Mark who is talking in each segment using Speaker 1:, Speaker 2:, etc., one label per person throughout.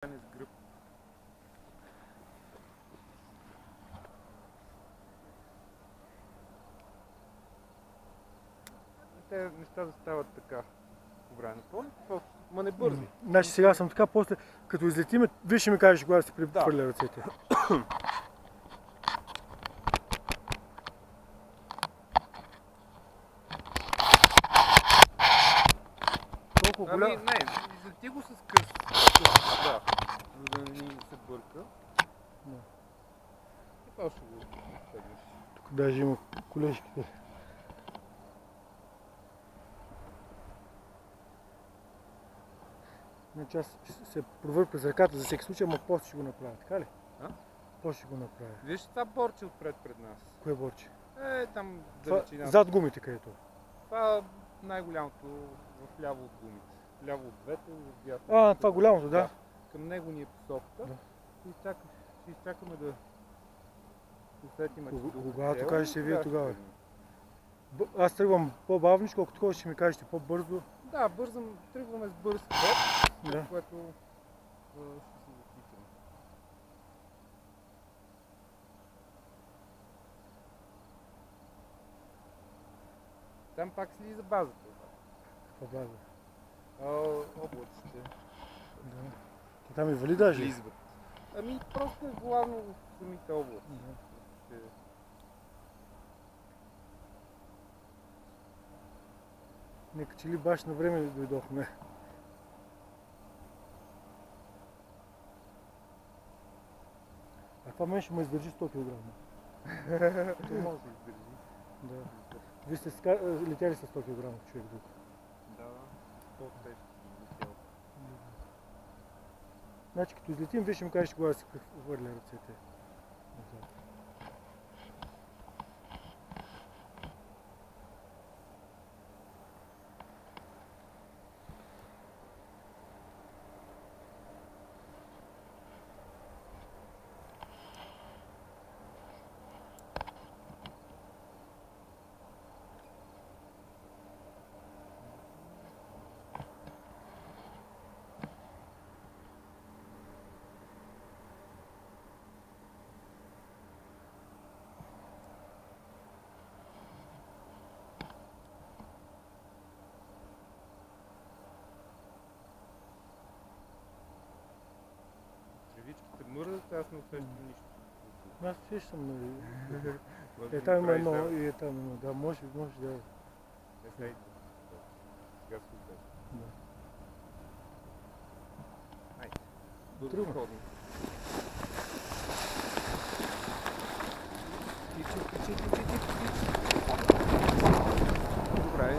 Speaker 1: с гръб. Те нещата стават така по време на полет, ма не бързи.
Speaker 2: Значи сега съм така, после като излетиме, вие ще ми кажеш кога да си прехвърля ръцете. Толкова голям?
Speaker 1: Не, излети го с къс. Да, за да не ни се бърка.
Speaker 2: Да.
Speaker 1: И това ще го следваш.
Speaker 2: Тук даже има колежките. Значи аз се провърх през ръката за всеки случай, ама после ще го направя, така ли?
Speaker 1: А?
Speaker 2: После ще го направя.
Speaker 1: Виж това борче отпред пред нас.
Speaker 2: Кое борче?
Speaker 1: Там
Speaker 2: Това,
Speaker 1: далечина.
Speaker 2: зад гумите където?
Speaker 1: Това е най-голямото в ляво от гумите. Ляво от двете и от дясно.
Speaker 2: А, това голямото, да.
Speaker 1: Към него ни е посоката.
Speaker 2: Да.
Speaker 1: Ще изчакаме да усетим, че
Speaker 2: Когато кажете вие тогава. Аз тръгвам по-бавничко, колкото ходиш ще ми кажете по-бързо.
Speaker 1: Да, тръгваме с бърз ход,
Speaker 2: Да.
Speaker 1: което ще се запитаме. Там пак слиза базата.
Speaker 2: Каква база?
Speaker 1: Облаците.
Speaker 2: Да. Там и вали даже?
Speaker 1: Слизват. Ами просто е главно в самите облаци.
Speaker 2: Да. Нека че ли баш на време дойдохме. А това мен ще ме издържи 100 кг.
Speaker 1: То може да издържи.
Speaker 2: Да. Вие сте летели с 100 кг човек друг.
Speaker 1: Да, по-тежко летел.
Speaker 2: Значи като излетим, вие ще ми кажете кога да си прехвърля ръцете. Назад.
Speaker 1: Тревичките мърдат, аз не усещам нищо.
Speaker 2: Аз сещам, нали? Там има едно и е там едно. Да, може да.
Speaker 1: Сега се усещам.
Speaker 2: Да.
Speaker 1: Бързо
Speaker 2: Трудно.
Speaker 1: ходим. Тичи. Добре.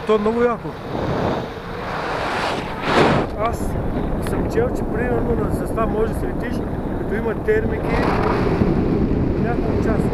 Speaker 2: То е много яко. Аз съм чел, че примерно с това може да се летиш, като има термики, няколко часа.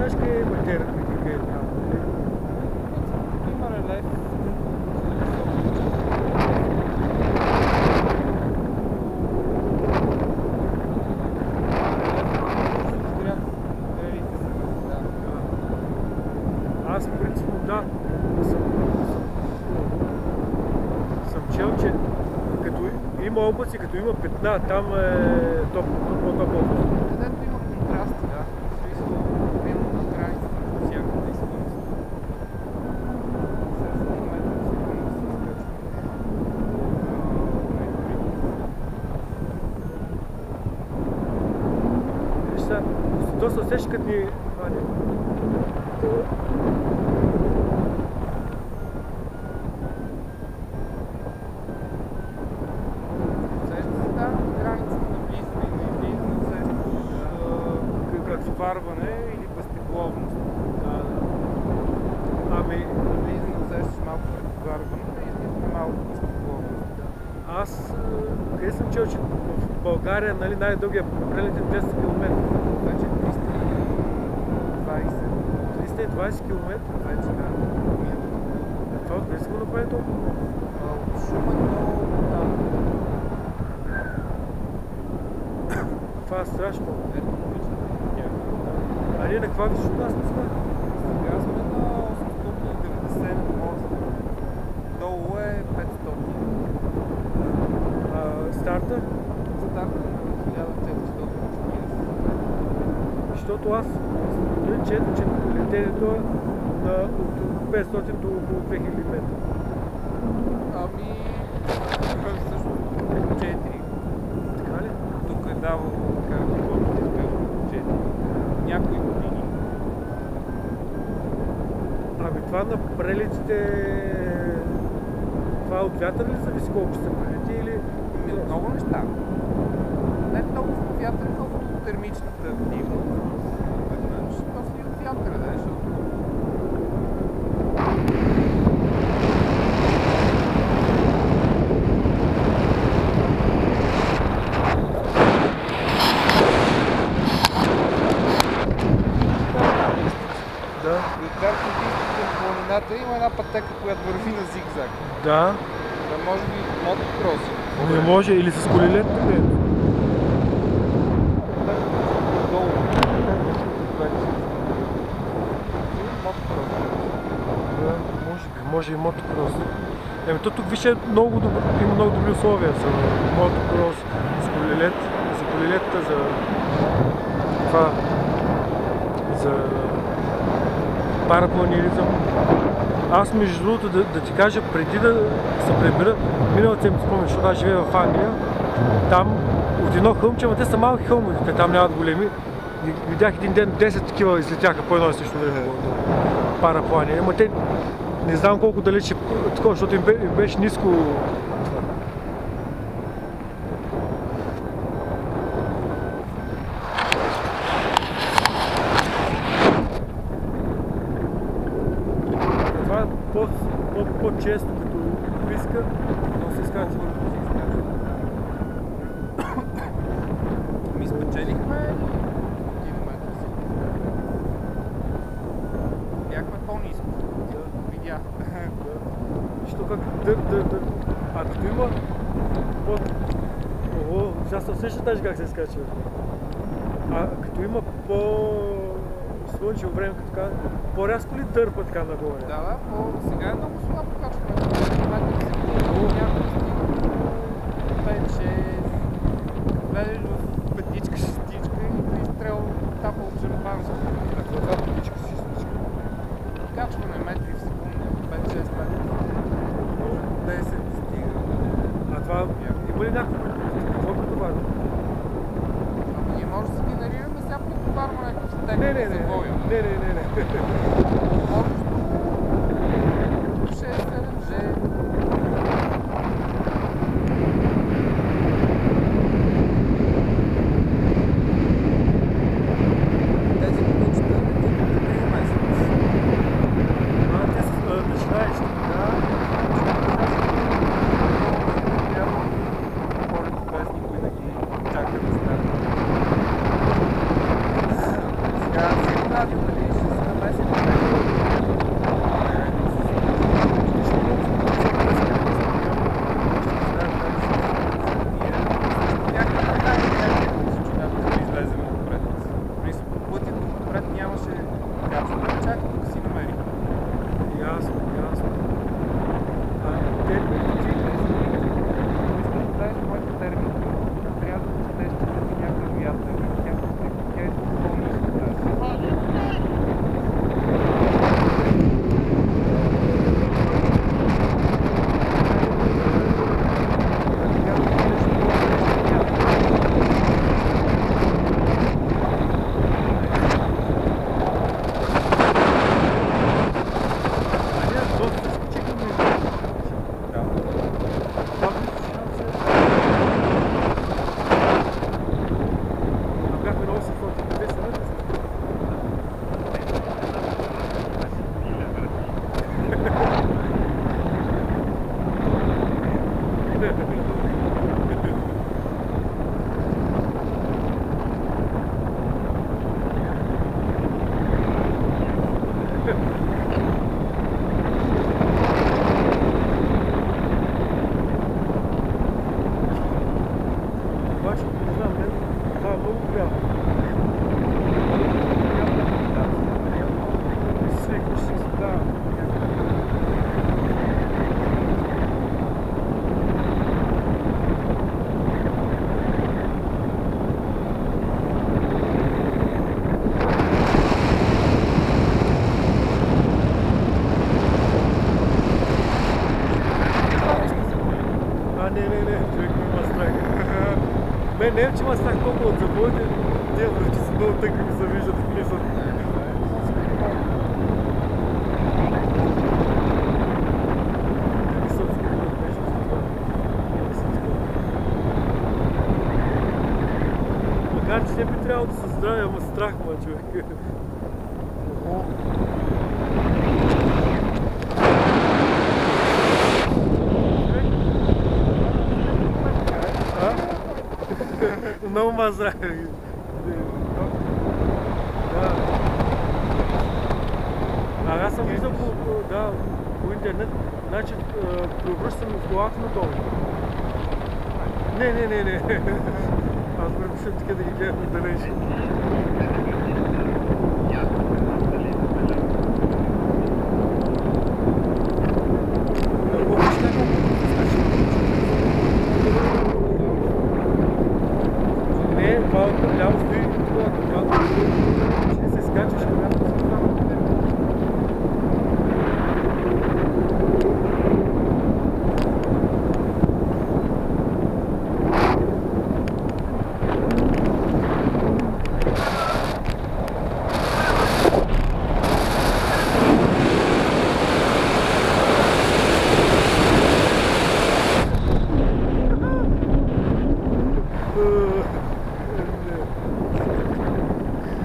Speaker 2: знаеш къде има термика и там?
Speaker 1: Има релеф.
Speaker 2: Аз принципно да, съм чел, че като има облаци, като има петна, там е по-топло.
Speaker 1: Където има контрасти, да. Примерно на границата на всякаква изкуност.
Speaker 2: Виж сега, то се усеща като ни хване.
Speaker 1: Варване или безтегловност.
Speaker 2: Ами...
Speaker 1: Влизане усещаш малко предварване и излизане малко безтегловност.
Speaker 2: Аз къде съм чел, че в България най-дългия прелетен 10 км.
Speaker 1: Вече 320.
Speaker 2: 320 км?
Speaker 1: Вече да.
Speaker 2: Това откъде си го направи толкова?
Speaker 1: От Шумен до там.
Speaker 2: Това е страшно.
Speaker 1: Ето му виждате.
Speaker 2: А ние на каква височина сме сега?
Speaker 1: Сега сме на 890 на моста. Долу е 500.
Speaker 2: Старта?
Speaker 1: Старта на 1440.
Speaker 2: Защото аз чето, че летенето е от 500 до около 2000 метра.
Speaker 1: Ами... също 4.
Speaker 2: Така ли?
Speaker 1: Тук е давал карта, да 4. Някои години.
Speaker 2: Ами това на прелетите... Това от вятър ли зависи колко ще се прелети или...
Speaker 1: Много неща. Не толкова вятър, колкото от термичната активност. Веднъж, после и от вятъра, да, защото... Както виждате в планината има една пътека, която върви на зигзаг.
Speaker 2: Да.
Speaker 1: Да може би мотокрос.
Speaker 2: Не може или с колелет тук.
Speaker 1: Долу. Мотокрос.
Speaker 2: Да, може и мотокрос. Еми то тук виж много добро, има много добри условия за мотокрос, за колелет, за колелетата, за това, за парапланиризъм. Аз между другото да ти кажа, преди да се прибера, миналата седмица спомня, защото аз живея в Англия, там от едно хълмче, ама те са малки хълмовете, там нямат големи. Видях един ден 10 такива излетяха по едно и също време до параплани. Ама те не знам колко далече такова, защото им беше ниско. Това е по-често като писка, но се изкачва.
Speaker 1: Ми спечелихме километра си. Бяхме по-ниско. Видях.
Speaker 2: Що как а като има ого, сега се усеща даже как се изкачва. А като има по-слънчево време, като така, по-рязко ли дърпа така нагоре?
Speaker 1: Да, сега е много слабо качване. Някакво стига 5-6. Влезеш в петичка, шестичка и изстрел тапа от шампанско.
Speaker 2: Това е петичка, шестичка.
Speaker 1: Качване метри в секунда, 5-6 метри. 10 стига.
Speaker 2: А това има ли някакво? Какво претоварване?
Speaker 1: Ами ние може да се генерираме сега претоварването с техника
Speaker 2: Не.
Speaker 1: Общо 6-7G. Тези кутичета летят на месец.
Speaker 2: Те са начинаещи.
Speaker 1: Без никой да ги чака да стане. Сега си радио, нали? чак тук си намери.
Speaker 2: Ясно. Те
Speaker 1: Искам да знаеш моята термика. Трябва да четеш, че ти някакъв вятър и тя е по-пълна изпитация.
Speaker 2: Не, че има страх толкова от завоите, тия връчи са много тънки ми се виждат и влизат. Макар че не би трябвало да се здравя, ама страх ма, човек. Много ма здравя. Да. Аз съм виждал по интернет, значи преобръщам с колата надолу. Не. Аз предпочитам така да ги гледам далеч. Ляво стои това, ще се скачаш, когато се става.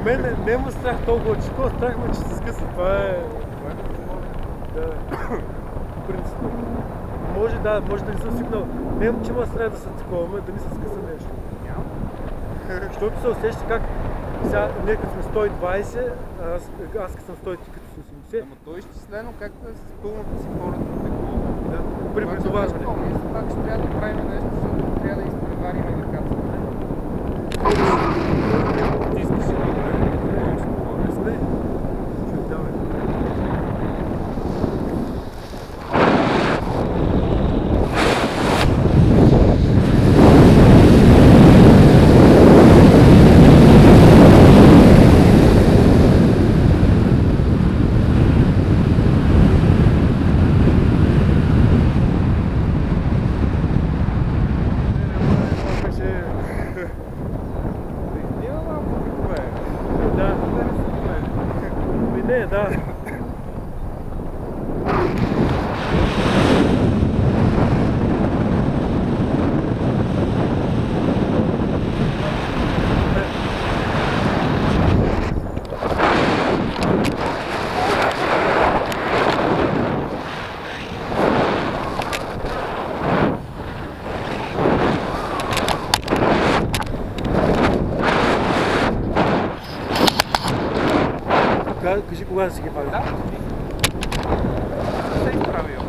Speaker 2: Мен не има страх толкова, че такова страх ме, че се скъса. Това е... Да. Принципно. Може да не съм свикнал. Не имам, че има страх да се такова, да не се скъса нещо. Защото се усеща как сега, ние като сме 120, аз като съм 100, ти като съм 80.
Speaker 1: Ама то е изчислено как да с пълното си хората тегло.
Speaker 2: Да, при претоварване.
Speaker 1: Пак ще трябва да правим нещо, защото трябва да изпреварим ръката. Ти искаш да направим. Да. Кажи кога да си ги пали. Да, се е изправил.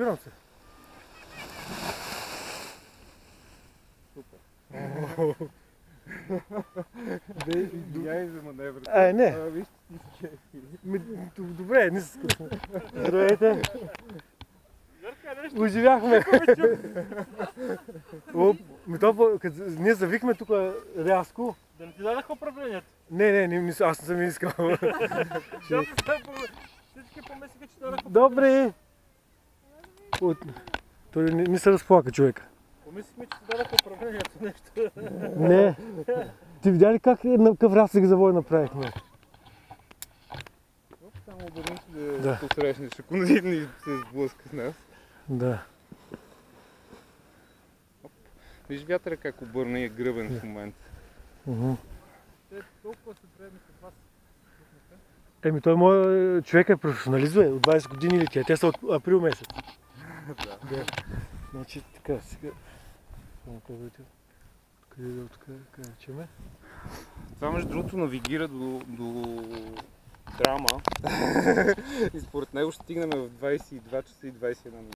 Speaker 2: Спирам се.
Speaker 1: Супер.
Speaker 2: Бе,
Speaker 1: за маневрата.
Speaker 2: не.
Speaker 1: Виж,
Speaker 2: Добре, не се скъсна. Здравейте. Оживяхме. Ние завихме тук рязко.
Speaker 3: Да не ти дадаха управлението?
Speaker 2: Не, аз не съм искал.
Speaker 3: Всички помислиха, че дадаха.
Speaker 2: Добре. Той не се разплака човека.
Speaker 3: Помислихме, че ти дадаха управлението нещо.
Speaker 2: Не. Ти видя ли на какъв рязък завой направихме?
Speaker 1: Само обърни се
Speaker 2: Да.
Speaker 1: да посрещнеш, ако не се сблъска с нас.
Speaker 2: Да.
Speaker 1: Виж вятъра как обърна и е гръбен в момента.
Speaker 3: Те толкова се приемни с вас.
Speaker 2: Той моят човек е професионалист, бе, от 20 години или тя. Те са от април месец. Да. Значи така, сега... Къде чеме?
Speaker 1: Това между другото навигира до Драма и според него ще стигнем в 22 часа и 21 минути.